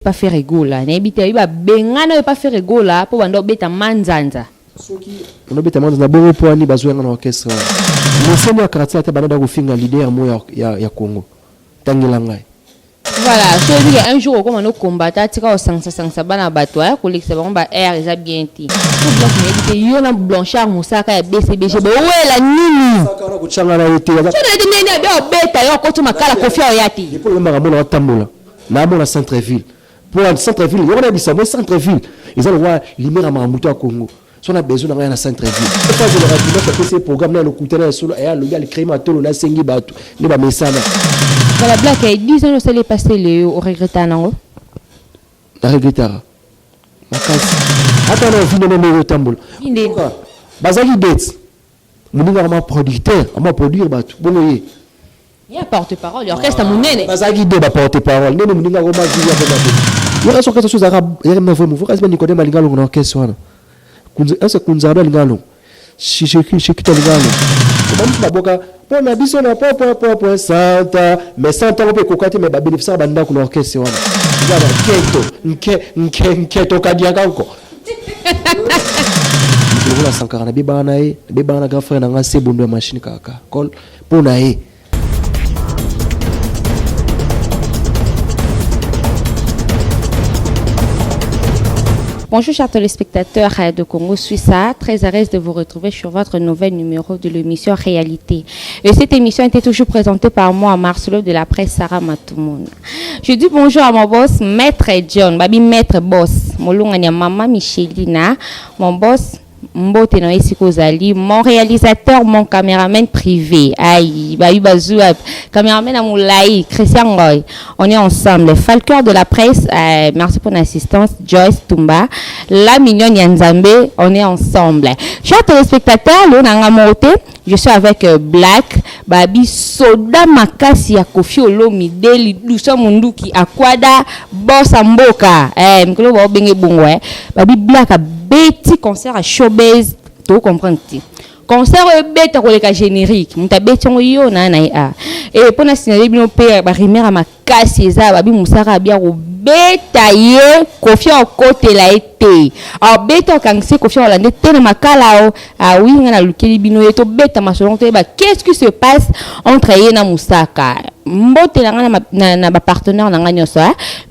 pas faire rigola n'habite ba bengana pas faire rigola pour bando beta manzanza soki on beta manzanza bongo po ani bazwenga na orchestre mosemo ya karate ata banada kofinga leader mo ya Congo tangela ngai voilà so dit un jour comme on combattre tika o sangsa bana bato ya kolekisa bango ba air eza bien ti tout bloc n'habite yo na Blanchard Moussaka ya BCBG bo wela nini saka na kuchanga na ete ya so de nene ba beta yo ko to makala kofia yati et pour le mara mona tambola na mona centre-ville. Pour le centre-ville, il y a des centre-ville. Ils ont le droit de limer à Maramouto à Congo. Si on a besoin d'un centre-ville. Je pense que le radio, c'est programme dans le côté de le gars, le crème à tout, le nasengi batou, le bamessana. Voilà, Black, 10 ans, ça l'est passé, le regrettant, non? La regrettara. Ma casse. Attends, on vient de me le tambour. Bazali Bets. Mon gars, producteur, on va produire batou. Bon, oui. Il y a porte-parole, l'orchestre à mon nez. Bazali de porte-parole. Non, mon gars, on va dire il y a quelque chose arabe, il y a vraiment vous restez Nicodème Malingalo dans orchestre là. Est-ce que Kunzardo Lingalo? Si je quitte Lingalo. Comme tu m'as pour ma biso na papa santa, mais santa on peut cocater mais ba bénéficier banda dans orchestre là. Voilà, keto kadiaka encore. Je la sankara na bibana grand frère na ngase bondo machine kaka. Col pour nae. Bonjour chers téléspectateurs de Congo Suisse, très heureuse de vous retrouver sur votre nouvel numéro de l'émission Réalité. Et cette émission était toujours présentée par moi, Marcelo de la presse Sarah Matoumoun. Je dis bonjour à mon boss, Maître John, Babi Maître Boss, Molungania Mama Michelina, mon boss Mbote no esiko zali, mon réalisateur, mon caméraman privé. Aïe, Babi Bazou, caméraman à Moulaï, Christian Goy. On est ensemble. Falceur de la presse, merci pour l'assistance, Joyce Tumba. La mignonne Yanzambe, on est ensemble. Chers téléspectateurs, je suis avec Black, Babi Soda Makasi ya Kofi Olomide, Lusa Munduki, Akwada, Bossa Mboka. Mkolo ba benge bongwe. Babi Black a beti concert à Showbiz, tu comprends? Concert bête avec le générique, muta beti yo na a. Et pour na signaler bino pe ba rimera makasi eza babi musaka bia ko beta ye Kofi au côté la été. A beta kangse Kofi Olande tena makala o a winga na lukeli bino yeto beta masolon te ba qu'est-ce qui se passe entre ye na Musaka? Mbote na ba partenaire na ngani so,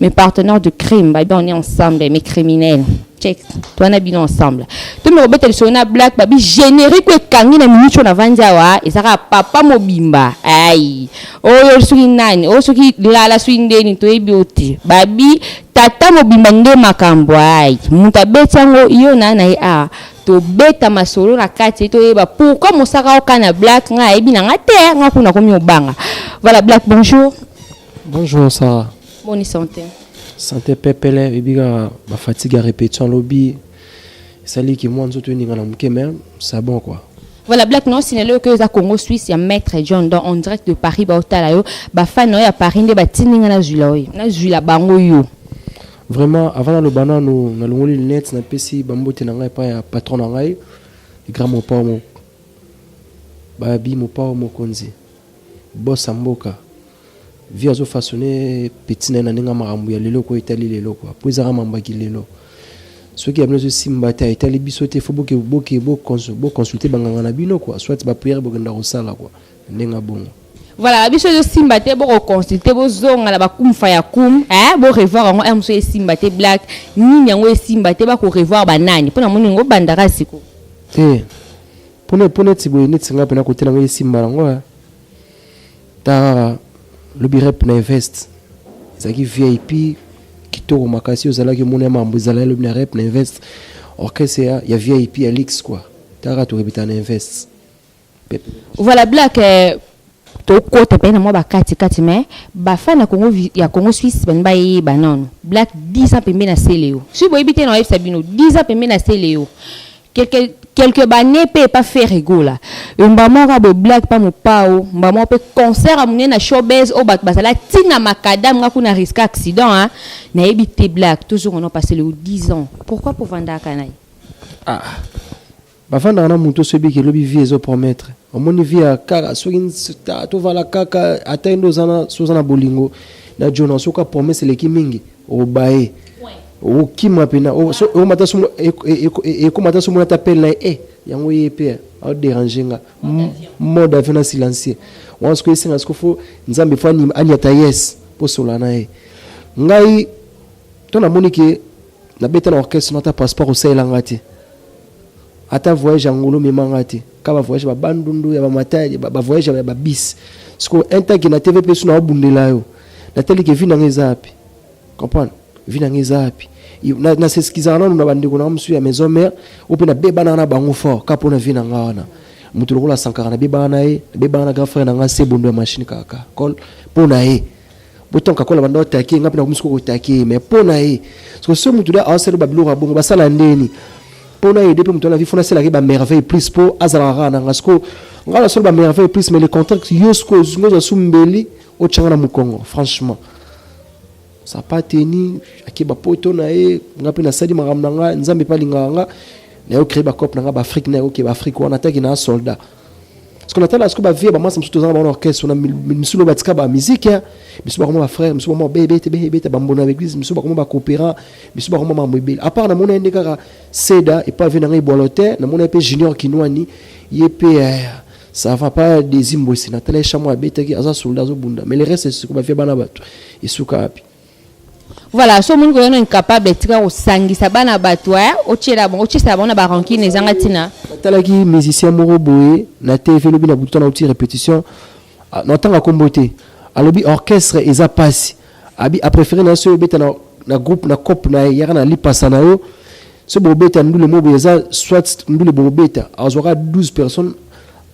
mes partenaires de crime, ba on est ensemble mes criminels. Check, toi na bino ensemble. Tu me rebete le sona Black babi générique e kangi na minute na vanja wa ezaka papa mobimba. Aïe. Oyo suki nani, o suki lala swindeni to ebioti. Babi tata mobimba nde makambo ai. Muta betango yo na a. To beta masolo na kati to eba pourquoi Mosaka okana Black nga ebi na ngate nga kuna komi obanga. Voilà Black, bonjour. Bonjour Sarah. Bonne santé. Santé pepele ebiga ba fatigue à répétition lobby. Sali qui moi nzoto ninga na muke même, c'est bon quoi. Voilà Black non signalé que za Congo Suisse ya Maître John dans en direct de Paris ba otala yo ba fan ya Paris nde ba tininga na zula oyo. Na zula bango yo. Vraiment avant le banano na longoli net na pesi bambote na ngai pa ya patron na ngai grand mon pa mo babi mo pa mo konzi bossa mboka via zo façonner petit na ninga marambu ya lelo ko itali lelo quoi poza mamba ki lelo ceux qui aiment simba ta itali bisote faut consulter banganga na bino quoi soit ba prière bokenda ko sala quoi ninga bongo. Voilà, biso de Simbate bo consulter bo zonga la ba kumfa ya kum, bo revoir ngo amso e Simbate Black, ni nyango e Simbate ba ko revoir banani. Pona moni ngo bandara siko. Pone tibo ni tsinga pena ko tena ngo e Simba ngo. Ta le birep na invest. Zaki VIP kitoko makasi ozala ki mona mambo zala le birep na invest. Orchestre ya VIP Alix quoi. Ta to rebita na invest. Voilà Black to côté pena mo ba kati mais ba fana Congo ya Congo Suisse ben ba yi banon Black 10 ans pembe na Seleo si boy bité no Sabino 10 ans pembe na Seleo quelques bané peut pas faire rigola mbamo ka bo Black pa mo pao mbamo pe concert amune na Showbiz o bat basala tina makadam nga kuna risque accident na ebité Black toujours on a passé le 10 ans pourquoi pour vendre kanai bafanda na muto sebi ke lobi vie zo promettre omoni vie kaka soki to vala kaka atendo zana sozana bolingo na jona soka promesse leki mingi obaye okima pena o mata sumu e ko mata sumu t'appelle na yango yepe a déranger nga mode avion silencieux on se connaît parce qu'il faut nzambe fa ni anyata yes pour solana ngai to na monike na beta na orchestre na ta passeport au sailangati ata voyage ngolo memangati ka ba voyage ba bandundu ya ba matadi ba voyage ya ba bis parce que un temps que na TV pesu na obundela yo na teli ke vina ngezapi comprendre vina ngezapi na c'est ce qu'ils en ont na bandiko na msu ya maison mère ou pe na bebana na bango fort ka pona vina ngana mutu lokola sankara na bebana na grand frère na nga se bondo ya machine kaka kol pona boton ka kola banda otaki ngapi na kumsuko otaki mais pona parce que ce mutu da aselo babilo rabongo basala ndeni pona depuis mutu na vie fona sela ke ba merveille plus pour azara na ngasko ngala solo ba merveille plus mais les contacts yosko ngoza sumbeli o changa na mukongo franchement ça pas tenu akiba poto na ngapi na sadi magamna nga nzambe palinga nga na yo créer ba cop na nga ba Afrique na yo ke ba Afrique on attaque na soldat parce qu'on attend à ce que ba vie ba massa msuto zanga ba orchestre on a misulo batika ba musique misulo ba ba frère misulo ba bébé ba mbona avec l'église misulo ba coopéra misulo ba mobile à part na mona ndeka seda et pas venir ibolote na mona pe junior kinwani yepe ça va pas des imbosi na tele chamwa beta ki aza soldat zo bunda mais le reste c'est ce que ba fait bana bato isuka api. Voilà, so mun ko yono incapable tika o sangisa bana batwa o chela bon o chisa bona ba rankine ezanga tina tala ki musicien moro boye na TV lobi na buto na outil répétition na tanga kombote alobi orchestre eza passe abi a préféré na so beta na groupe na cop na yara na lipasa na yo so bo beta ndule mobo eza soit ndule bo beta azora 12 personnes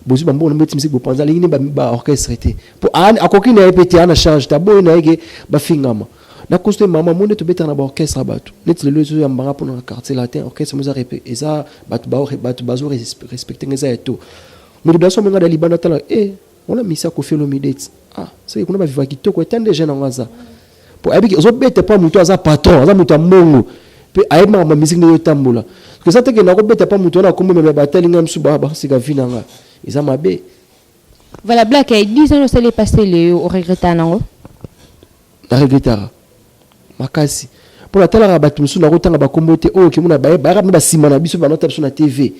bosi bambo na beti musique bo panza lingine ba orchestre été pour akoki na répéter ana charge ta boy na ege ba fingama na costume mama monde to beta na ba orchestre bato net le lezo ya mbanga pour na quartier latin orchestre muza répé eza bato bazo respecter ngeza eto mais dans son menga da libana tala on a mis ça ko felo midets c'est qu'on va vivre kitoko etande jeune ngaza pour abiki zo beta pas muto aza patron aza muto mongo pe ayema ma musique ne yotambola que ça te que na ko beta pas muto na ko me batali ngam suba ba sika vinanga eza mabe. Voilà black et 10 ans ça les passé le au regrettant nango na regretara makasi pour la tala bato musu na rotanga ba kombote kimuna ba ba sima na biso ba nota biso na TV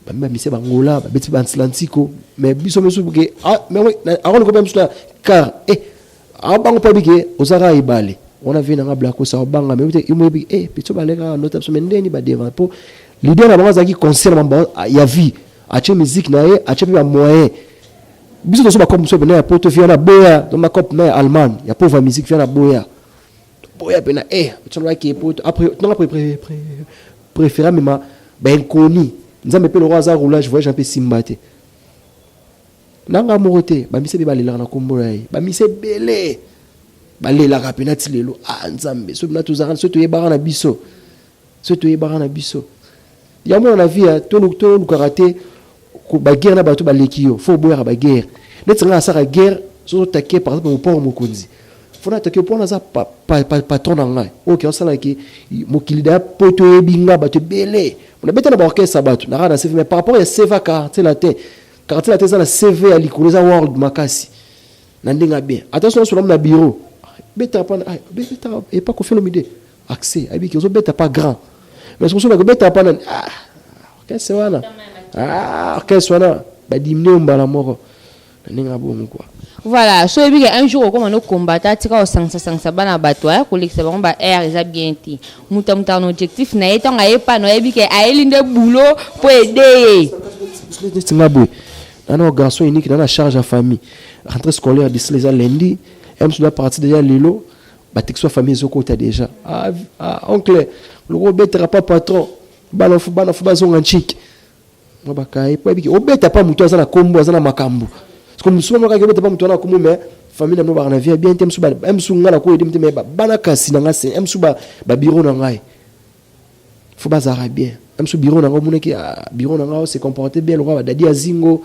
ba mise ba ngola ba beti ba Atlantiko mais biso musu buke mais on ko ba musu car bango pa bike osara ibale on a vu na blako sa banga mais imo bi biso ba leka nota biso mendeni ba devant pour l'idée na bango zaki concert mamba ya vie ache musique na ache ba moyen biso to so ba comme so bena poto via na boya to ma cop na allemand ya pauvre musique via na boya boya pena tu vois qui est après non après préféré mais ben connu nzambe pe le roi za roulage voyage un peu simbate nanga morote ba mise be balela na kombo lai ba mise belé balela ka pena tilelo nzambe so na tuzara so to yebara na biso ya mo na vie to lu karaté ko ba guerre na bato ba lekio faut boya ba guerre net nga sa guerre so taquer par exemple au port mokonzi fona take pour na za patron na ngai on sala ki mokilida poto ebinga bato belé on a beta na orchestre bato na rana CV mais par rapport à CV quartier latin za na CV ali kuza world makasi na ndinga bien attention sur na bureau beta pas et pas ko fait le midi accès abi ki zo beta pas grand mais ce que so beta pas orchestre wana orchestre wana ba dimne mbala moko na ndinga bomu quoi. Voilà, so ebi un jour comme on combattre tika o sangsa bana bato ko lekisa ba ba air eza bien ti muta no objectif na etonga epa no ebi ke aelinde boulot pour aider ngabwe ana garçon unique dans la charge à famille rentrée scolaire de les lundi même sur la partie déjà lelo ba texo famille zoko ta déjà oncle le robetera pas patron bana fu bazonga chik ba kai po ebi ke obeta pas muto azana kombo azana makambo comme souvent quand on pas mutona comme mais famille na ba na vie bien tem suba em sunga na ko edim mais bana kasi na ngase em suba ba bureau na ngai faut bazara bien em su bureau na ngo muneki bureau na ngo se comporter bien le roi dadi azingo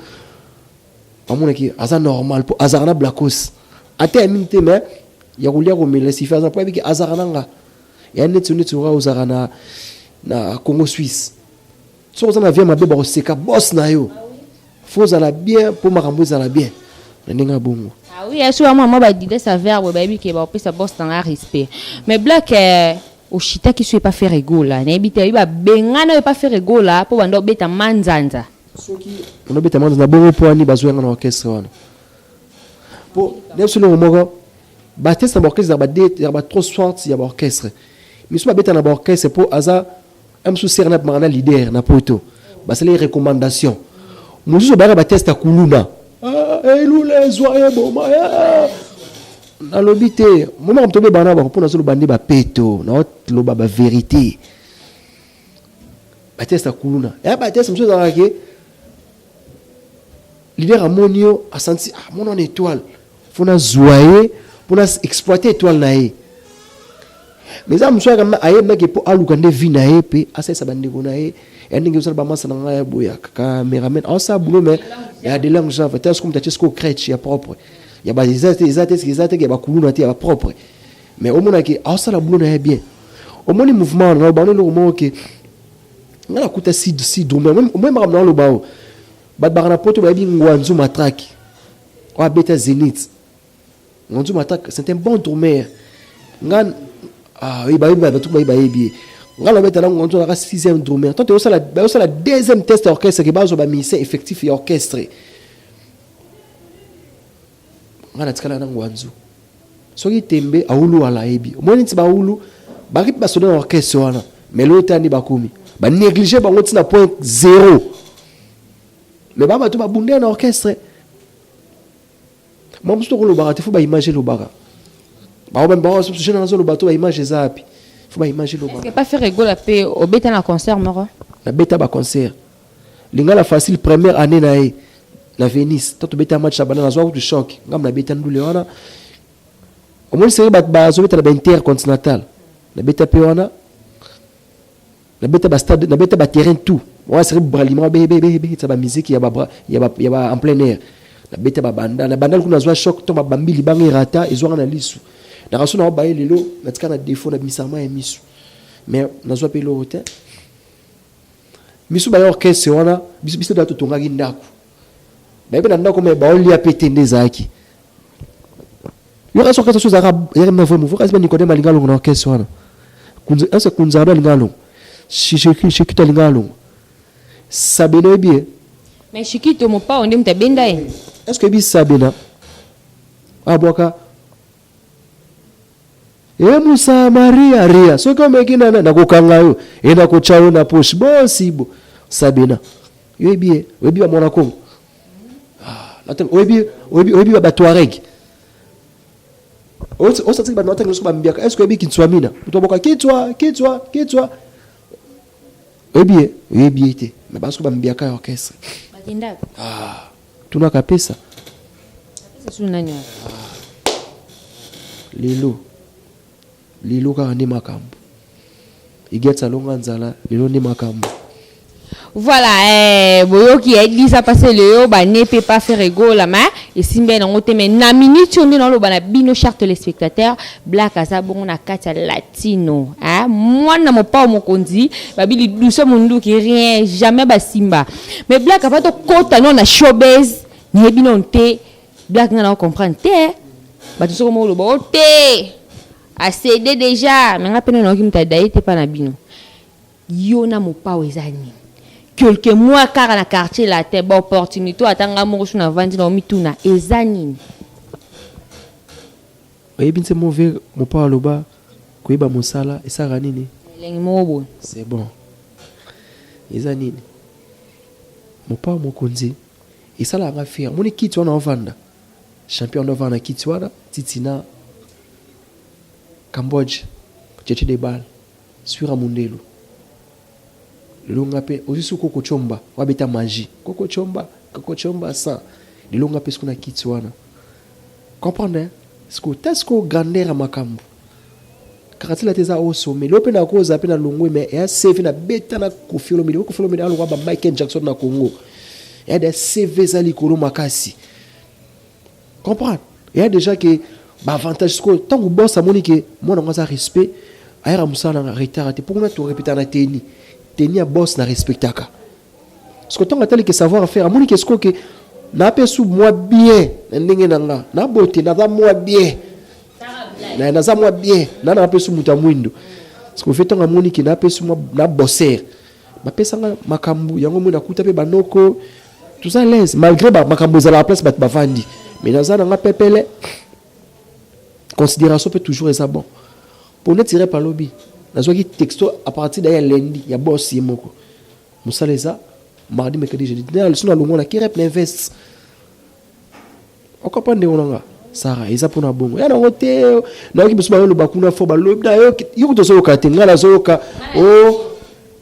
amuneki aza normal pour azarna blacos ate aminte mais ya kulia ko mele si faza pas biki azarna nga ya netu ra uzarana na Congo Suisse so za na vie mabe ba ko seka boss na yo faut ça la bien pour makambo ça la bien ndenge bongo. Ah oui, est-ce que moi ba dire ça verbe ba bi ke ba opesa boss dans respect. Mais black au chita qui soit pas faire rigola, na ebite ba bengana pas faire rigola pour bando beta manzanza. Soki on beta manzanza bongo po ani bazwenga na orchestre wana. Po neso lo moko ba test na orchestre ba de ba trop sorte ya orchestre. Mais so ba beta na orchestre po aza am sou serna marana leader na poto. Ba c'est les recommandations. Musu ba test kuluna. Elule zoye boma ya na lobité moment on tombe bana ba pour na solo bandi ba peto na loba ba vérité ba testa kuluna ya ba testa mso za ke leader amonio a senti mon étoile faut na zoyer pour na exploiter étoile na ye mais ça mso kama aye meke po aluka nde vi na ye pe asa sa bandi ko na ye endingi usala ba masa na ngaya boya cameraman asa boulot mais il y a des langues genre peut-être comme tu sais crèche ya propre il y a des exact ya ba kuluna te ya propre mais au moins que asa la boulot na bien au moins mouvement na ba no mo que ngala kuta si drummer même ramna lo bao ba na poto ba bi ngwanzu matraque wa beta zenith ngwanzu matraque c'est un bon drummer ngan oui ba tout ba bien ngalo beta na ngwanzu na 6e drummer tant que ça la deuxième test orchestre que bazo ba musicien effectif et orchestre ngana tikala na ngwanzu soki tembe aulu ala ebi omoni ti ba ulu ba rip ba sonner orchestre wana mais l'autre ani ba komi ba négliger ba ngoti na point 0 mais ba to ba bunde na orchestre moi musto ko lo ba te faut ba imaginer lo ba ba so je na zo lo ba to ba image zapi faut ba imaginer lo ba. Est-ce que pas faire rigoler pe au beta na concert moro na beta ba concert lingala facile première année na e na Venise toto beta match na bana na zo du choc ngam na beta ndule wana au moins c'est ba zo beta na intercontinental na beta pe wana na beta ba stade na beta ba terrain tout ouais c'est braliment bébé ça ba musique ya ba en plein air na beta ba banda na banda kuna zo choc to ba bambili bangi rata ezo na lisu na raso na ba lelo na tika na défaut na misama ya misu mais na zo pe lo hotel misu ba orchestre wana biso da to tonga ndako ba be ndako me ba oli apete ndezaki yo raso ka so za ya me vraiment vous raso ni kodema lingalo na orchestre wana kunza kunza lingalo Shikita lingalo sabena bien mais Shikito mo pa onde mta benda e est-ce que bi sabena aboka Musa Maria Ria so comme kina na kokanga yo enda ko chawo na push bosibo sabena webi wa mona ko latem webi ba Tuareg o sa tsiba nota ngso ba mbiaka est-ce que webi kitswamina utoboka kitwa webi ete mais parce que ba mbiaka ya orchestre bakenda tuna kapesa c'est sunani lilo ka ni makambo igetsa longa nzala lilo ni makambo. Voilà, boyoki dit ça passer le ba ne peut pas faire ego la main et simbe na ngote mais na minute on dans le bana bino chers téléspectateurs black asa bon na katia latino hein moi na mo pa mo konzi ba bili douce mundu qui rien jamais ba simba mais black a pas to kota non na showbiz ne bino nte black na comprendre te ba tout comme le ba te a cédé déjà mais nga pena na ki mta daite pas na bino yo na mo pa wezani quelques mois car na quartier la te ba opportunité atanga mo sur na vandi na mituna ezanini oyebinse mauvais mo pa loba koyeba mosala esaka nini lengi mo bon c'est bon ezanini mo pa mokonzi esala nga fier moni kiti wana ovanda champion ovanda kiti wana titina Cambodge tchétché des balles sur Amundelo longa pe aussi koko chomba wabeta magie koko chomba ça de longa pe skuna kitswana comprendre sko tasco grandeur makambo karatila teza au sommet lope na koza pe na longwe mais ya CV na beta na kofilo mi alo ba Michael Jackson na Congo ya des CV zali kolo makasi comprendre il y a déjà que ba avantage sko tant que boss a monique moi na ngaza respect ayra musala na retard te pour na to répéter na teni a boss na respectaka ce que tant que savoir faire amoni qu'est-ce que na pe sous moi bien ndenge nanga na beauté na za moi bien na za moi bien na pe sous muta mwindo parce que fait on amoni ki na pe sous moi na bosser ba pe sanga makambu yango mo na kuta pe banoko tout ça l'aise malgré ba makambu za la place ba vandi mais na za na pepele considération peut toujours être bon pour ne tirer par lobby na zo ki texto à partir d'ailleurs lundi ya boss yemoko musaleza mardi mercredi jeudi na suna longo na qui rep l'invest on comprend de onanga Sarah eza pona bongo ya na wote na ki bisuma lo bakuna fo ba lo na yo yo to so ka tenga la so ka o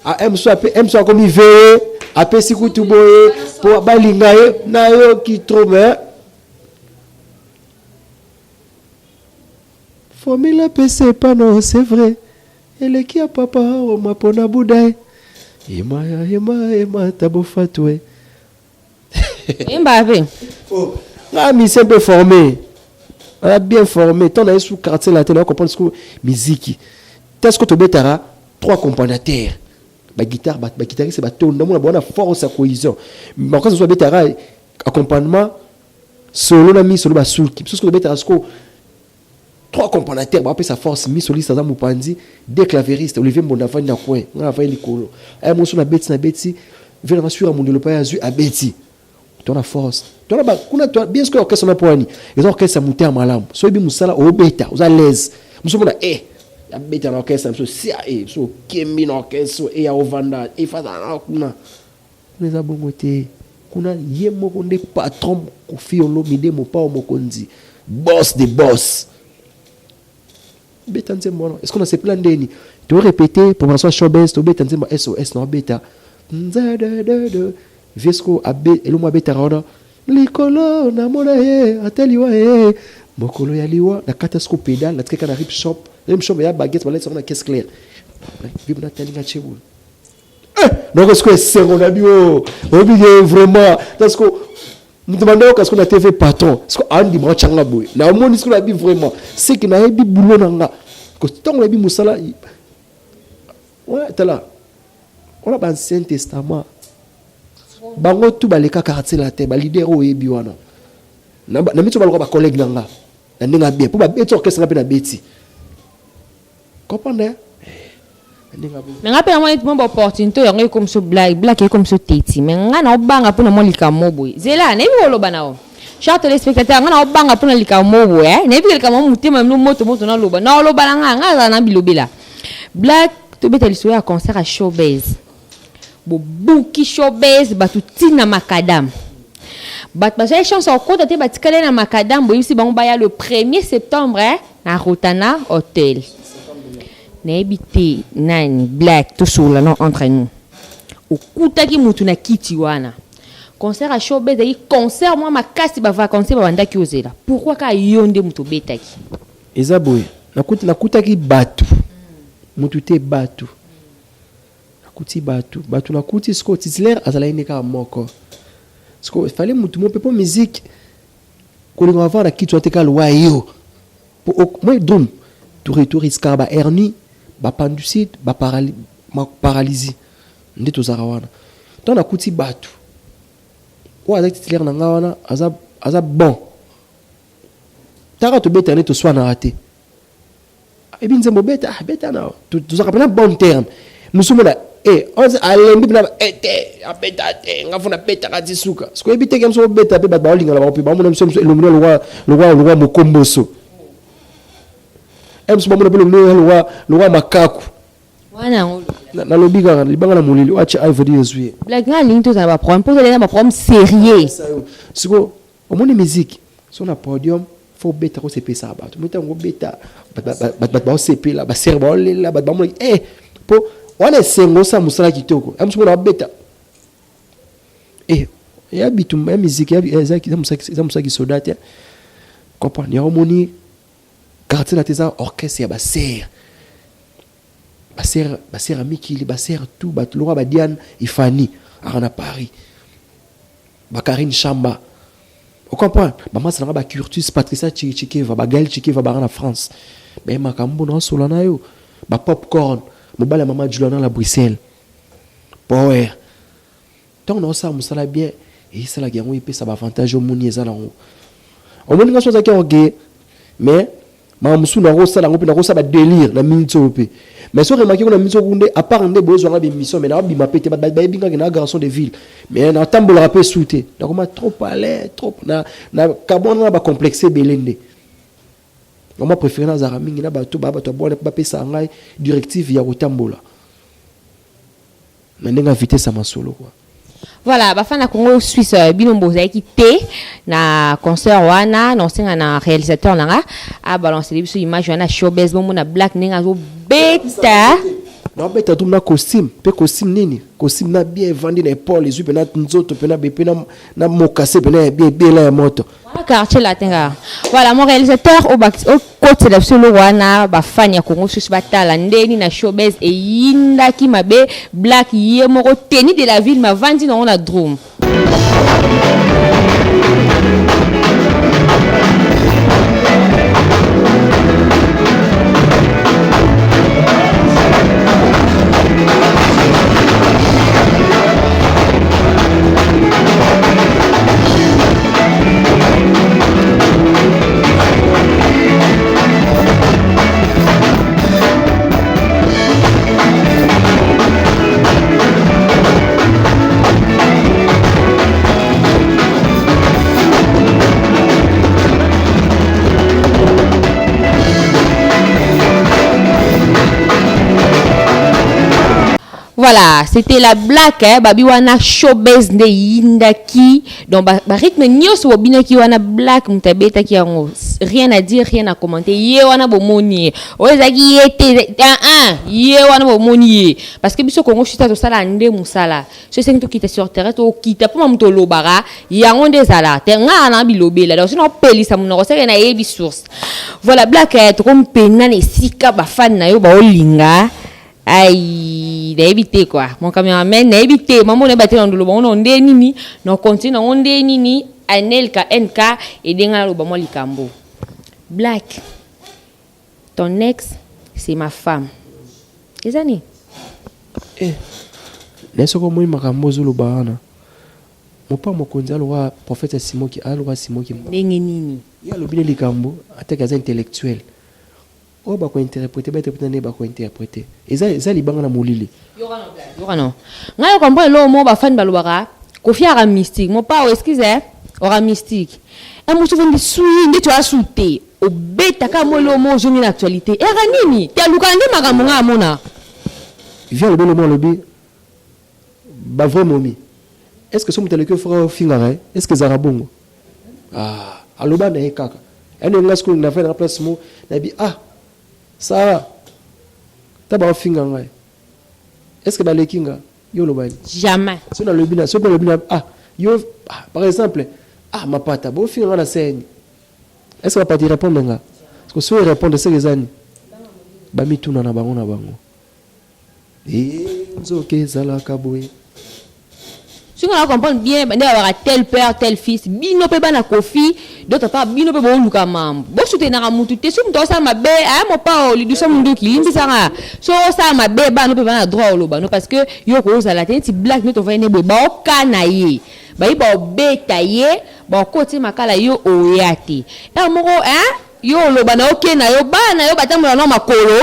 a emso comme il veut apé sikutu boye pour balinga ye na yo ki trouve formule PC pas non c'est vrai elle qui a papa o ma pona budai ema tabo fatwe Mbappé. Oh, là, mais c'est bien formé. On a bien formé. Tant on a sous quartier la télé, on comprend ce que musique. T'as-ce que tu as 3 compositeurs. La guitare, la guitare, c'est bateau. On a force à cohésion. Mais quand ce soit bétara, accompagnement, solo, on a mis solo, basoul. Parce que le bétara, 3 compositeurs, on a sa force, mis solo, ça a moupandi, des clavéristes, Olivier Mbonafan, na coin, on a fait l'écolo. Et moi, sur la bête, na bête, vient la suivre à mon développeur, à bête. Tu as force. Tu as bien sûr que on a pour ani. Ils ont orchestre monter à malam. So bi musala au beta, aux à l'aise. Muso mona ya beta na orchestre, so si so kembi na orchestre et ya ovanda et fa na kuna. Les abongote. Kuna yemo konde patron ko fiolo mide mo pa mokonzi. Boss des boss. Beta nzembo. Est-ce qu'on a ces plans d'eni? Tu veux répéter pour mention showbiz, tu beta nzembo SOS no beta. Nzada Vesco abe elo mo beta roda likolo na mona ye ateliwa ye mokolo ya liwa na katasko pedal na tkeka na rip shop ya baguette wala sur na caisse claire vive na telinga chebul donc est-ce que c'est on a bio obligé vraiment parce que nous demandons qu'est-ce qu'on a TV patron est-ce que andi mo changa boy na moni est-ce qu'on a bi vraiment c'est que na bi boulot nanga que tant on a bi musala ouais tala on a un Ancien Testament bango tu baleka quartier la te ba leader o yebi wana na mitu baloko ba collègue nanga na ndinga bien pour ba beto orchestre pe na beti comprendre Mais nga pe na mo ba opportunité yango comme so black comme so teti mais nga na obanga po na mo likamo boy zela na bi oloba na o chers téléspectateurs nga na obanga po na likamo boy na bi likamo mutema no moto na loba na oloba na nga na bilobela black to beta lisoya concert à showbiz Bouki showbiz batu tina makadam bat ba chance au compte te batikale na makadam bo ici bango baya le 1er septembre na Rotana Hotel na ebité nani black tout sur là non entre nous okutaki mutu na kiti wana concert à showbiz et concert moi makasi ba vacances ba bandaki ozela pourquoi ka yonde mutu betaki ezaboy nakutaki batu mutu te batu kuti batu na kuti sko titulaire azala ineka moko sko il fallait mutu mo pepo musique ko linga avoir na kitu ateka lwa yo pour moi drum tour iska ba hernie ba appendicite ba paralysie ndito zarawana to na kuti batu ko azaki titulaire na ngawana aza bon tara to beta ne to soit na raté et bien nzembo beta na tu zakapena bon terme musumona on alembi bina abeta ngafuna beta katisuka siko ebite ke mso beta pe ba olinga la ba pe ba mona mso elomino lwa mokomboso mso ba mona pe elomino lwa makaku wana ngolo na lobika libanga na molili wacha Ivory ezwi black nga linto za ba problème pour les ba problème sérieux siko omoni musique sur na podium faut beta ko sepe ça ba to meta ngo beta ba sepe la ba serba la ba mo po wana sengo sa musala kitoko amsuko na beta ya bitum ya musique ya ezaki za musaki sodate comprendre ya homoni quartier la tesa orchestre ya baser amikili baser tout batulora ba Diane Ifani arana Paris ba Karine Chamba on comprend ba masa na ba Curtis Patricia Chikeva ba Gaël Chikeva ba na France ba makambo na solana yo ba popcorn mobala mama Juliana la Bruxelles power tant on a ça musala bien et ça la guerre ça va avantage au monde ça là on moni nga chose qui ok mais mamusu na rosa la ngopina rosa ba délire na minitsope mais so remarquer qu'on a mis seconde à part ndé besoin na mission mais na bima pété ba binga na garçon de ville mais na tambola rapé souté donc on trop parler trop na carbone na ba complexé belende on préféré na zara mingi na ba to ba bon ba pesa ngai directive ya kotambola mais ndinga vitesse à masolo quoi. Voilà, bafana Congo Suisse binombo zaiki té na concert wana na singa na réalisateur nanga a balancer les images wana showbiz bombo na black ninga zo beta na beta tout na costume nini costume na bien vendu na épaule les yeux na nzoto pe na bepe na mokase pe na bien la moto quartier latin. Voilà, mon réalisateur au côté de solo wana bafanya Congo Suisse batala ndeni na showbiz et yinda ki mabe black ye moko teni de la ville ma vandi na on a drum. Voilà, c'était la black, babi wana showbiz de yindaki. Donc, rythme nyos wobina ki wana black mutabeta ki yango. Rien à dire, rien à commenter. Ye wana bomoni. Ozaki yete ye wana bomoni. Parce que biso Congo chita to sala nde musala. Ce c'est to kita sur terre to kita pour mamuto lobara, yango de sala. Te nga na bilobela. Donc sinon pelisa munoko seke na yebi source. Voilà, black to comme pena ne sika ba fan na yo ba olinga. Aïe, n'évitez quoi. Mon cameraman, n'évitez. Maman, on est battu dans le bon, on est nini. On continue, on est nini. NLK, NK, et denga le bon likambo. Black, ton ex, c'est ma femme. Les années. Eh, n'est-ce que moi, ma ramose le bahana. Mon père m'a conduit à l'oua, prophète Simon qui a l'oua Simon qui m'a. Nini. Il y a le bien likambo, à tes cas intellectuels. Oh, bah, quoi interpréter, bah, interpréter. Et ça, les bangs na molili. Yora non. Nga comprendre le mot, bah, fan balobara. Kofi ara mystique. Mon père, excusez, aura mystique. Et moi, je veux dire, souille, tu as souté. Au bêta, quand moi, le mot, je mets l'actualité. Et ranini, t'es à l'oukande, ma gamonga, à mona. Viens le bon mot, le bi. Bah, vraiment, mi. Est-ce que ce mot, que fera fingare? Est-ce que Zarabongo? Ah, à l'oba, n'est kaka. Et nous, lorsque nous avons fait un remplacement, nous avons dit, ah, ça, t'as pas fingare. Est-ce que les kinga? Yo le bain. Jamais. Si on a le bina, si on a le bina, ah, yo, par exemple, ah, ma pata, bon, fingare la scène. Est-ce que va pas te répondre, nga? Parce que si on répond de ces années, bah, mi tout na bango na bango. Et, ok, zala kaboué. Si on comprend bien, il y aura tel père, tel fils, bino pe bana kofi, d'autres pas bino pe bon luka mam. Bo soutenir à mutu, te sum to sa ma be, ah mon pa oli du sa mundu ki limbi sanga. So sa ma be ba no pe bana droit lo ba no parce que yo ko za la tenti black no to va ne bo ba o kanaye. Ba i ba be taye, ba ko ti makala yo o yati. E mo ko yo lo ba na okay na yo batamula no makolo.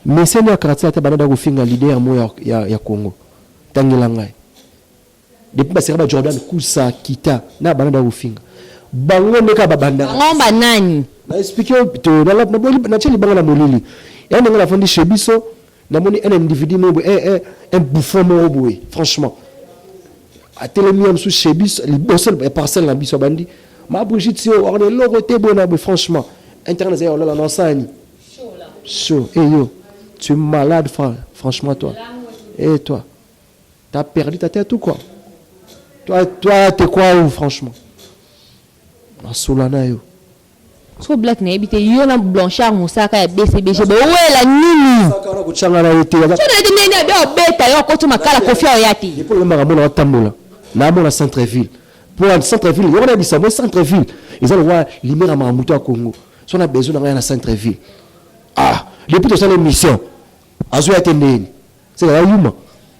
Mais c'est nous karate ta bana da ko finga leader mo ya Congo. Tangilangai. Depuis que Jordan Kousa Kita na banada ufinga. Bango neka babanda. Ngomba nani? Na expliquer to na cheli banga na molili. Et on a fondé chez Bisso na moni un individu mo un bouffon mo boy franchement. A télémium sous chez Bisso les bossel parcelle na Bisso bandi. Ma Brigitte si on est loroté bona franchement. Internet c'est on la enseigne. Chaud. Eh yo, tu es malade franchement toi. Et toi t'as perdu ta tête ou quoi? Toi, t'es quoi ou franchement? La solana yo. So black na ebite yo na blanchard musaka ya BCBG. Bo wela nini? Saka na kuchanga na yote. So na nini ya beta yo ko tuma kala kofia yati. Et pour le marabout na tambola. Na mo na centre-ville. Pour la centre-ville, yo na bisa mo centre-ville. Ils ont voir limera maramuto à Congo. So na besoin na centre-ville. Ah, depuis to ça l'émission. Azo ya tendeni. C'est la yuma.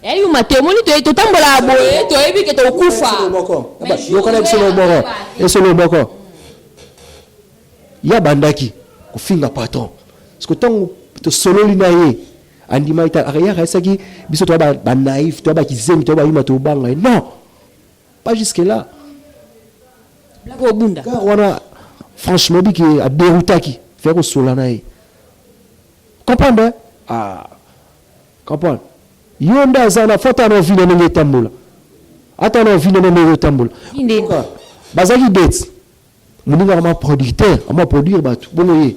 Et you mate moni to tambola boye to ebi ke to kufa. Yo kana kisolo boko. Esolo boko. Ya bandaki ko finga patron. Parce que tant to solo linaye andima ita ya resaki biso to ba naïf to ba kizemi to ba yima to banga. Non. Pas jusque là. Blago bunda. Car wana franchement bi ki a déroutaki faire au solanaye. Comprendre? Ah. Comprendre? Yonda zana fota no vino nenge tambula. Ata no vino nenge tambula. Bazaki dates. Muninga ma producteur, ma produire batu. Bonoye.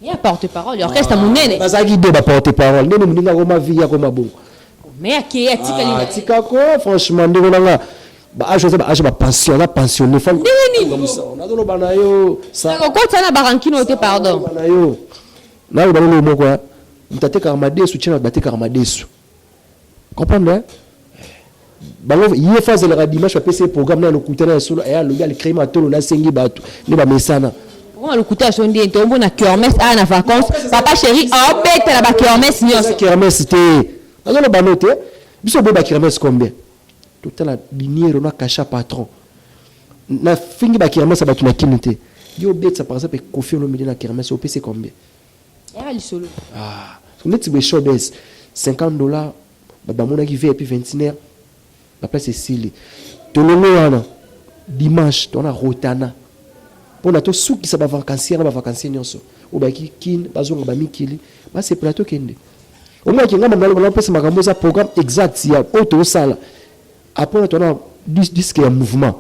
Il y a porte-parole, l'orchestre monene. Bazaki de ba porte-parole. Nene muninga ko ma vie ya ko ma bon. Mais qui est tika tika ko franchement ndeko nanga. Ba ajo ba pension, la pensionné femme. On a dolo banayo. Ça ko tsana barankino te pardon. Banayo. Na ba no mo quoi. Mtate karmadesu tchena ba te karmadesu. Comprendre? Bango yé phase la dimanche PC programme na lokuta na solo ya lo gal créer ma tolo na sengi batu ne ba mesana. On lokuta so ndi ntombo na kermesse a na vacances papa chéri a bête la ba kermesse nyos. Kermesse te. Azolo banote biso bo ba kermesse combien? Total la linière na cacha patron. Na fingi ba kermesse ba tu na kinité. Yo bête ça par exemple confier le milieu na kermesse au PC combien? Ya li solo. Ah, on est be show base $50 ba mona ki VIP 21h. La place est scellée. Tolongo dimanche, on a rotana. Pour to sou qui ça va vacancier, na vacancier nyonso. O ba ki kin, bazonga ba mikili, ba c'est plateau kende. Au moins ki ngamba ngalo na pesa makambo za programme exact ya auto sala. Après on a disque ya mouvement.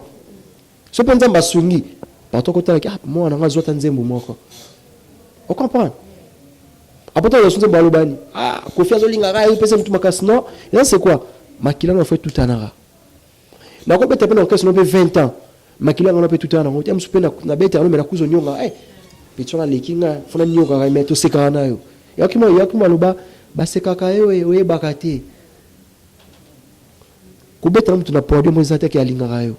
So penza basungi, bato kotala ki moi na ngazota nzembo moko. On comprend. Après on a sunze balobani. Ah, confiance olinga ra yo pesa mtu makasi non. Et c'est quoi? Makila on fait tout anara. Na ko beta pe na orchestre no pe 20 ans. Makila on fait tout anara. On t'aime souper na beta no me na kuzo nyonga. Eh. Petona lekinga fona nyonga ga meto sekana yo. Yakima loba ba sekaka yo we bakate. Ko beta mtu na pode mo zata ki alinga yo.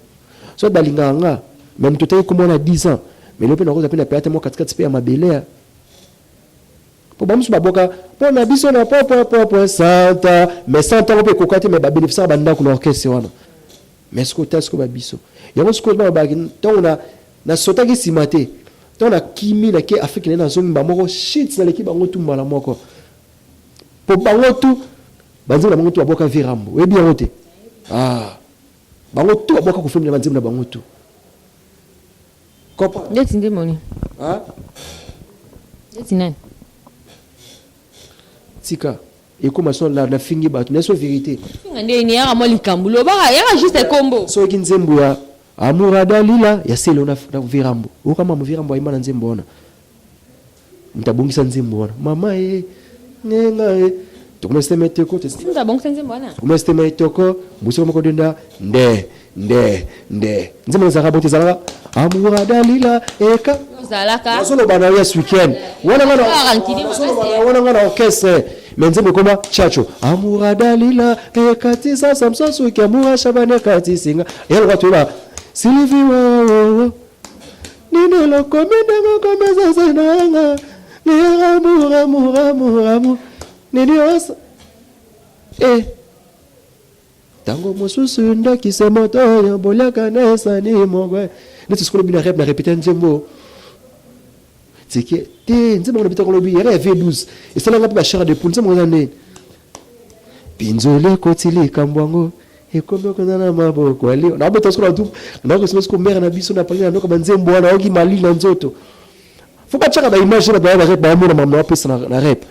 So balinga nga même tout ko mona 10 ans. Mais le pe na ko pe na pe ate mo 4 pe ya mabelea. Pour bamusu baboka pour na biso na po santa mais santa ko kokati mais ba bénéficiaire banda ko orchestre wana mais ce que tas ko ba biso yango ce ko ba ba ton na sota ki simate ton na kimi na ke afrique na zone ba moko shit na l'équipe bango tout mala moko pour bango tout banzo na bango tout baboka virambo we bien wote ah bango tout baboka ko filmer banzo na bango tout comprends ndeti ndemoni ah ndeti nani tika et comme ça la na fingi ba tu so vérité ngande ni ya mo likambulo ba ya juste kombo so ki nzembo ya amura dalila ya selo na virambo o kama mu virambo ayima na nzembo ona mtabungisa nzembo ona mama ngenga to kuma steme teko te mtabungisa nzembo ona kuma steme teko buso moko denda nde nzembo za rabote zalaka amura dalila eka zalaka solo bana ya weekend wana ngana orchestre menze koma chacho amura dalila ekati sa samson suki amura shabane kati singa yalo watu ba Sylvie wo nini lo komenda ngoma za nanga ni amura nini osa tango mosusu ndaki se moto ya bolaka nesa ni mogwe ne tsikolo bina rep na répéter nzembo tike te nzembo na bitako lobi ya V12 et ça nga pa chara de poule nzembo ngane pinzole kotili kambwango e kombe konana maboko ali na bota skola tu na ko sko mère na biso na panga na ko nzembo na ogi mali na nzoto faut pas chaka ba image na ba rep ba mo na mama pesa na rep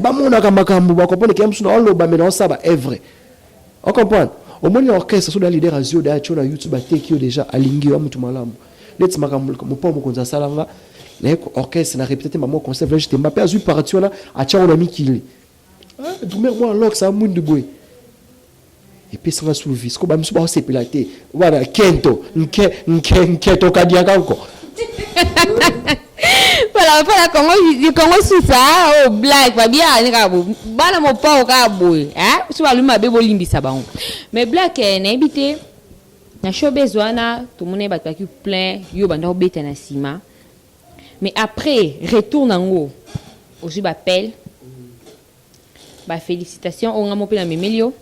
ba mo na kamakambu ba kopone ke msu na olo ba mena saba evre on comprend au moins l'orchestre sur la leader azio da chona YouTube ateki déjà alingi wa mutu malamu let's makambu mo po mo konza salanga na orchestre na répéter maman concert là j'étais mapé azui partir là a tia on a mis kili dumer moi lox ça mundu boy et puis ça va soulever ce ko ba msu ba se pilaté voilà kento nketo kadiaka ko Voilà, Congo Suisse, oh, black, va bien, les gars, bana mo pa o ka boy, hein, so ba luma be bolimbi sabon. Mais black na habité na showbiz wana, tout le monde ba ki plein, yo banda obeta na sima. Mais après, retourne en haut. Aussi m'appelle. Bah félicitations on a mon pena memelio.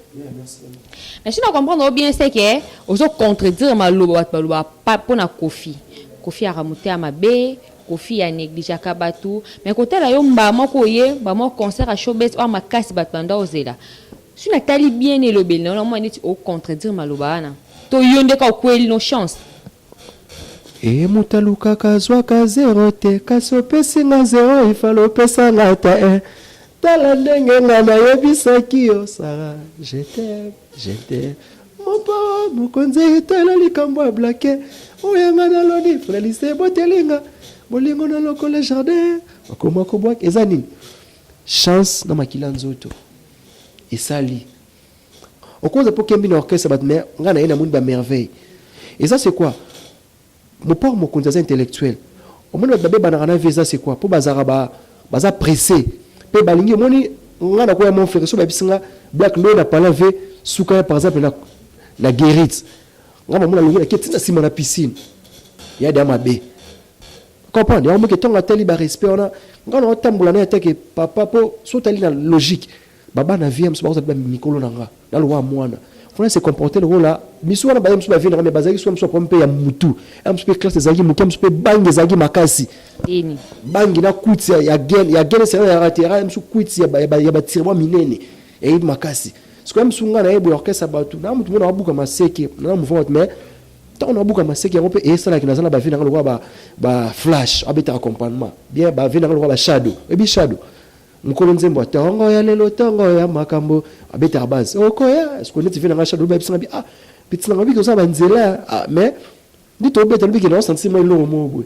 Mais si on comprend bien c'est que aux autres contredire ma loba pas pour na Kofi a ramonté à ma bé Kofi a négligé kabatu mais côté là yo mba moko ye ba mo concert à showbiz o makasi batanda ozela si na tali bien et lobel non moi dit au contredire ma loba na to yonde ka kweli no chance e mutaluka kazwa ka zero te kasopesi nga zero ifalo pesa ngata tala ndenge nga na yebisaki yo Sara je t'aime mopa mokonzi tala likambo ya blake oyanga na loni frelise botelinga bolingo na lokola jardin bakoma kobwaka eza nini chance na makila nzoto esali okoza po kembi na orchestre bat mais nga na ena mundi ba merveille et ça c'est quoi mon port mon conseil intellectuel au moins babe banana visa c'est quoi pour bazara baza pressé pe balingi moni nga na ko ya mon frère so ba bisinga black low na palave suka par exemple na guérite nga mona longo na ketina sima na piscine ya dama be comprendre on me que tonga teli ba respect on a nga na tambula na teke papa po so tali na logique baba na vie mso ba mikolo na nga na lo wa mwana faut se comporter le rôle là miso na ba mso ba vina mais bazaki so mso pompe ya mutu mso pe classe zagi mutu mso pe bangi zagi makasi ini bangi na kuti ya gen c'est ya ratera mso kuti ya ba tirwa minene et makasi c'est comme sunga na ebo orchestre batu na mutu na buka maseke na mouvement mais tant on a buka maseke on peut essayer la kinazana ba vina ngalo ba flash abeta accompagnement bien ba vina ngalo ba shadow et bi shadow mukolo nzembo tongo ya lelo tongo ya makambo abeta base okoya est-ce que tu vina ngalo shadow ba bisinga bi pitina ngabi ko sa banzela mais ndi to beta lubiki na sentiment lo mo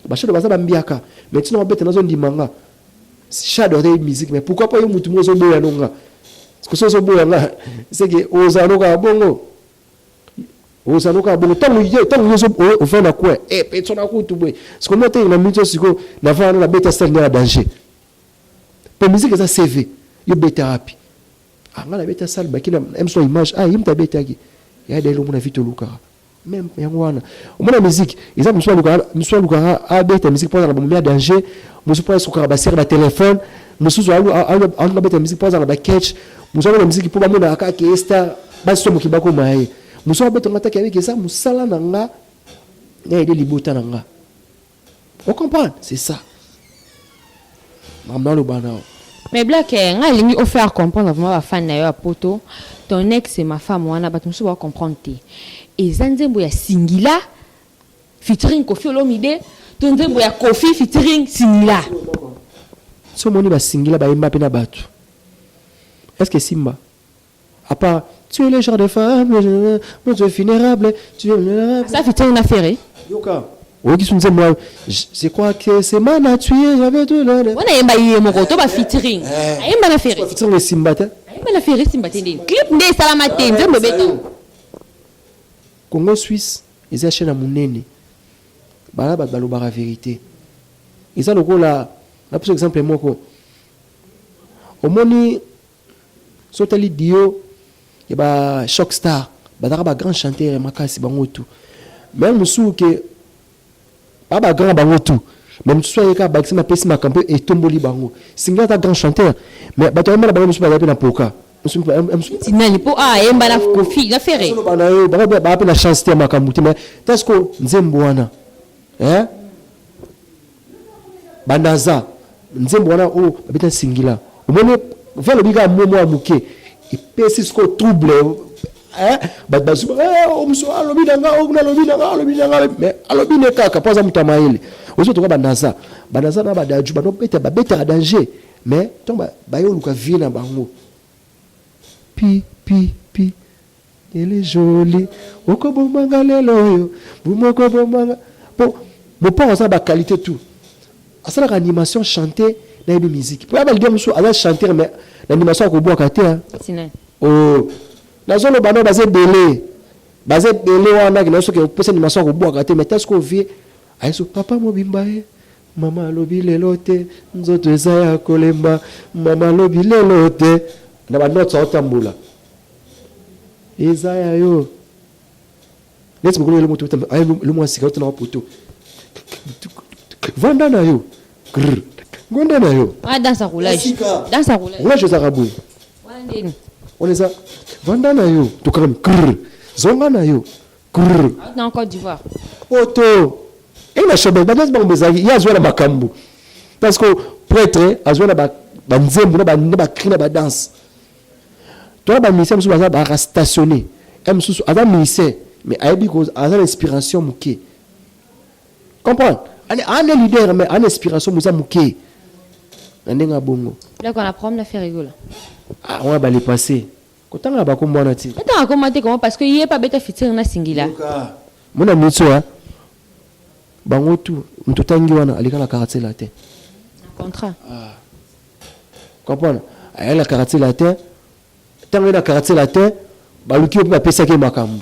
ba shadow ba sa bambiaka mais tu na beta na zo ndimanga shadow de musique mais pourquoi pas yo mutu mo zo boya nonga ce que so boya nga c'est que ozanoka bongo tango yoso ofanda quoi petona kutu bwe ce que moi te na mutu siko na vana na beta style na danger pour musique ça CV yo beta rapi nga na beta salle bakina emso image yimta beta ki ya delo mona vito luka même yangwana mona musique ils ont monsieur luka beta musique pour na bomia danger monsieur pour sur ba serre ba téléphone monsieur alu beta musique pour na ba catch monsieur na musique pour ba mona aka ki star ba so mukibako mai monsieur beta ngata ki avec ça musala na nga na ide libota na nga on comprend c'est ça maman le banao. Mais Black, nga lingi offert comprendre vraiment ba fan na yo poto. Ton ex c'est ma femme wana ba tumso ba comprendre te. Et zanzembo ya Singila featuring Kofi Olomide, ton nzembo ya Kofi featuring Singila. So moni ba Singila ba yemba pe na batu. Est-ce que Simba à part tu es le genre de femme, tu es vulnérable, tu es vulnérable. Ça featuring na ferré. Yoka. Oui, qui sont moi, je crois que c'est ma nature, j'avais tout là. On a yemba yemo ko to ba featuring. Yemba na ferré. Featuring le Simba ta. Yemba na ferré Simba te ndi. Clip ndé salama te nzembo beto. Congo Suisse, ils achètent la monnaie. Bala la vérité. Ils ont le rôle là. Là pour exemple moi ko. Au moni sotali dio, il y a Shock Star, ba grand chanteur makasi bango tout. Même sou que pas grand bango tout. Même soit ka ba ma pesi makampe et tomboli bango. Singla ta grand chanteur, mais ba to mala bango musu ba na poka. Tinali po yemba na Kofi na ferré. Ba na chance te makambuti mais tasko nzembo wana. Bandaza nzembo wana o babeta Singila. Omone velo biga momo amuke. Et pesi sko trouble bazuba omuso alobina mais alobina kaka poza mutamaele ozo to ka bandaza na badaju bano beta danger mais tomba bayo luka vina bango pi elle est jolie okobomanga lelo yo bumoko bomanga bon pas ça ba qualité tout ça la animation chanter na une musique pour ba dire muso ala chanter mais l'animation ko boka te oh nazolo bano bazé belé wana ki naso ke pesa animation ko boka te mais est-ce qu'on vit aiso papa mobimba mama lobi lelo te nzoto eza ya kolemba mama lobi lelo te na ba note sa otambula eza ya yo neti mukolo le moto ay le mo asika otana poto vanda na yo gonda na yo dans sa roulage roulage za rabou On est ça. Vandana yo, to quand même krr. Zongana yo. Krr. En Côte d'Ivoire. Auto. Et la chebe, badaz ba mbezagi, ya zwa na bakambu. Parce que prêtre, azwa na ba nzembo na ba cri na ba danse. Toi ba ministère musu ba stationner. Musu ada ministère, mais ayebi ko aza inspiration muke. Comprends? Un leader mais en inspiration musa muke. Ndenga bongo. Là qu'on apprend la faire rigoler. Ah, on va les passer. Quand on va comment on a dit. Attends, comment parce que il est pas bête fitir na singila. Mon ami toi. Bango tout, mtotangi wana alika na karaté latin. Contrat. Ah. Comprends? Elle la karaté latin. Tant que la karaté latin, baluki peut pesa ke makambu.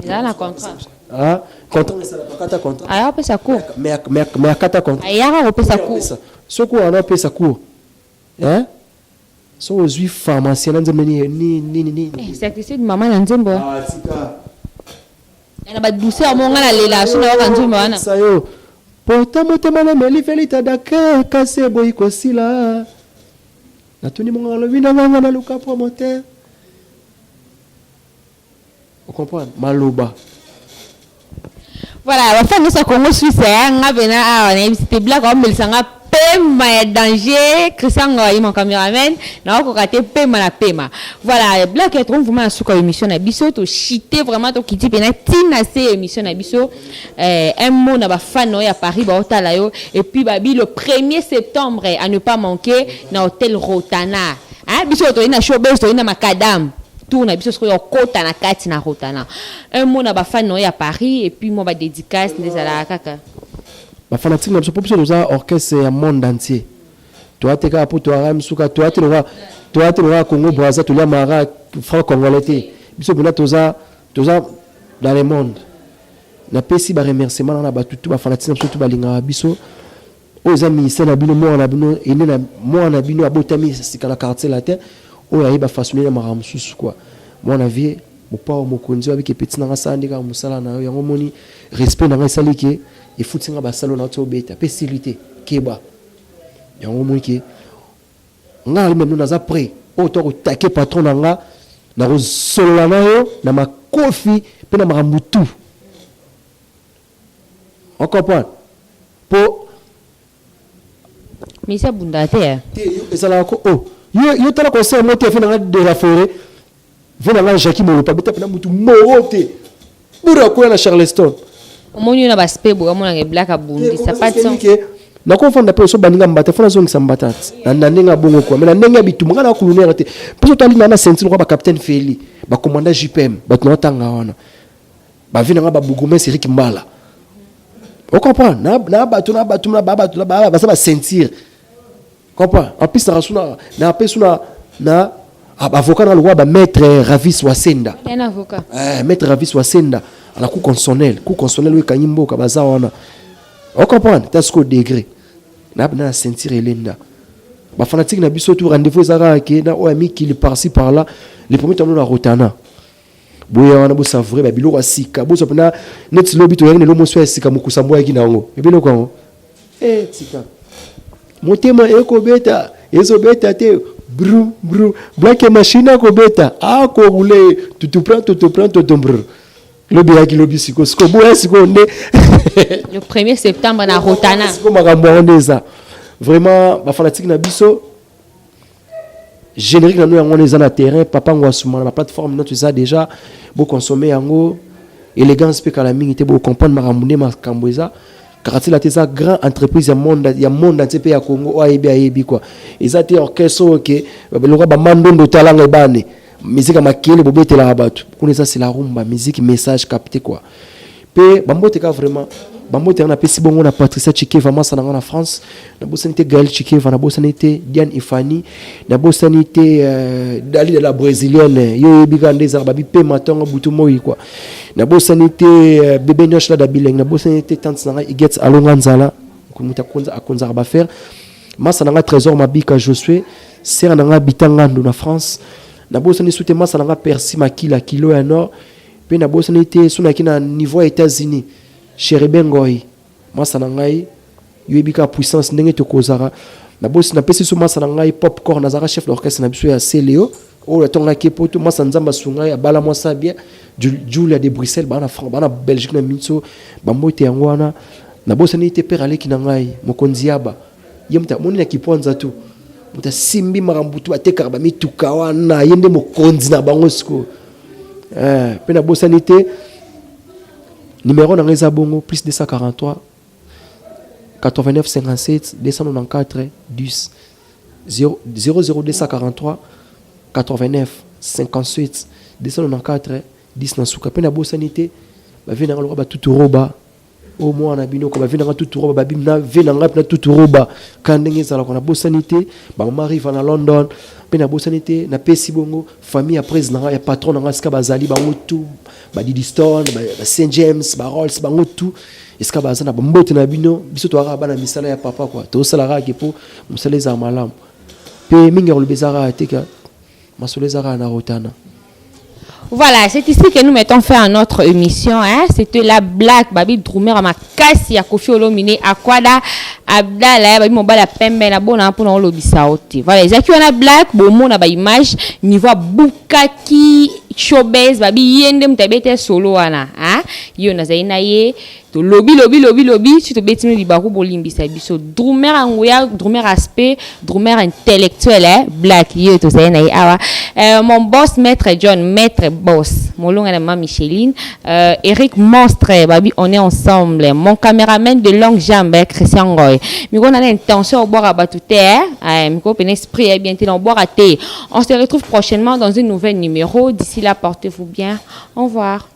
Il a un contrat. Ah, contrat ça pas kata contrat. Ah, on peut ça court. Mais kata contrat. Ah, on peut ça court. Ce qu'on a pesa court. Hein? So aux huit pharmaciens dans ni. C'est maman Nzembo. Ah, tika. Elle a pas douceur mon gars là, sur la Nzembo ana. Ça yo. Porta motema na meli felita daka kase boy kosila. Na tuni mon ngalo vina ngana na luka promoteur. On comprend maloba. Voilà, la fin de ce Congo suisse, on a venu c'était blague comme il s'en a pema danger, Christian mon caméraman, na ko raté pema na pema. Voilà, blague est trop vraiment sur émission na biso to chiter vraiment to kiti pena tina c'est émission na biso un mot na ba fan à Paris ba otala yo et puis babi le 1er septembre à ne pas manquer na hôtel Rotana. Hein, biso to ina showbiz to ina macadam. Tourne biso sur kota na kati na Rotana. Un mot na ba fan à Paris et puis moi ba dédicace des ala kaka. Ba fanatique na biso pour biso za orchestre ya monde entier. Toi te ka pour toi ram suka toi te le Congo Brazza to la mara franc congolais. Biso bina toza dans le monde. Na pesi ba remerciement na ba tout ba fanatique na biso tout ba linga biso. Aux amis c'est na bino mo na bino ene na mo na bino abotami sikala quartier latin. Oyo ayiba façonner na mara mususu quoi. Moi na vie mopa mokonzi wa bike petit na sandi ka musala na yo yango moni respect na ngasali ke e futinga ba salon na to beta pestilité keba yango moni ke ngali même nous za prêt auto ko taquer patron na nga na ko solo na yo na makofi pe na marambutu on comprend po mais ça bundate et ça la ko oh yo tala conseil mo te fe na de la forêt venanga Jackie Molopa beta pena mutu morote bura ko na Charleston omoni na baspe bo amona ke black abundi ça pas de sens na ko fanda pe so baninga mbata fona zongi sambatati na ndinga bongo ko mais na ndinga bitumba ngana ko lunera te peso to ali na sentir ko ba capitaine Feli ba commandant JPM ba tanga wana ba vinanga ba bugume Eric Mbala on comprend na ba ça ba sentir comprend en plus na pesuna na avocat na loi ba maître Ravis Wasenda un avocat maître Ravis Wasenda à la cour constitutionnelle we kanyimbo ka baza wana on comprend t'as ce degré na sentir elenda ba fanatique na biso tout rendez-vous zara ke na o ami qui le par-ci par-là les premiers temps na Rotana boya wana bo savre ba biloko asika bo sopena net lobby to yango lo moso asika mukusambo yaki na ngo ebelo ko tika motema ekobeta ezobeta te brou black machine ko beta a ko roule tu prends brr lobby yaki lobby siko boya siko nde le 1er septembre na Rotana siko makambo ondeza vraiment ba fanatique na biso générique na nous yango on na terrain papa ngwasuma na plateforme notre ça déjà beau consommer yango élégance pe kala mingi te beau comprendre makambo makambo eza Karate la tesa grand entreprise ya monde entier pe ya Congo o ayebi quoi eza te orchestre OK le roi ba mandondo talanga bane musique makele bobetela abatu kuna ça c'est la rumba musique message capté quoi pe bambote ka vraiment bambote na pesi bongo na Patricia Chikeva masa na France na bosanité Gaël Chikeva na bosanité Diane Ifani na bosanité Dali de la brésilienne yo bigande za babi pe matongo butu moyi quoi na bosanité bébé nyosh la dabileng na bosanité tante na igets alonga nzala kumuta akonza ba faire masa na trésor mabika Josué sera na bitanga ndo na France na bosanité soute masa na Percy Makila kilo ya nord pe na bosanité suna kina niveau États-Unis Cheribengoi masa na ngai yebika puissance ndenge to kozara na bosi na pesi so masa na ngai popcorn nazara chef d'orchestre na biso ya Celeo oh tonga kepoto moi sanzamba sunga ya bala moi ça bien Julia de Bruxelles bana France bana Belgique na mitso bambote yango wana na bosani te père ale kinangai mokonzi yaba yemta moni na kiponza tu muta simbi marambutu ateka ba mituka wana yende mokonzi na bango siko pe na bosani te numéro na ngeza bongo plus 243 89 57 294 10 00243 89 58 294 10 na suka pe na bosanité ba vina ngalo ba tuturoba au moins na bino ko ba vina ngalo tuturoba ba bimna vina ngalo na tuturoba kandenge zala ko na bosanité ba mari va na London pe na bosanité na pesi bongo famille après na ya patron na ska bazali ba mutu ba Didi Stone ba Saint James ba Rolls ba mutu eska bazana ba mbote na bino biso to ara bana misala ya papa quoi to sala ra ke po musale za malam pe mingi le bezara teka masole zara na rotana. Voilà, c'est ici que nous mettons fin à notre émission. Hein? C'était la blague, Babi Drumer à ma casse, ya Kofi Olomine, Akwada, Abdala, Babi Mobala Pembe, la bonne pour nous l'obisaote. Voilà, les acquis on a blague, bon, mon a image, niveau Bukaki, Showbiz, Babi Yendem, Tabete solo, ana, hein? Yona Zainaye, to lobby, tu te bêtines du barou bolimbi, ça biso. Drumer Angoya, Drumer aspect, Drumer intellectuel, hein? Black, yo, to Zainaye, awa. Mon boss, maître John, maître boss, mon long ma Micheline, Eric Monstre, Babi, on est ensemble. Mon caméraman de longue jambe, Christian Goy. Mais on a l'intention de boire à batouter, mais qu'on esprit est bien en boire à thé. On se retrouve prochainement dans un nouvel numéro. D'ici là, portez-vous bien. Au revoir.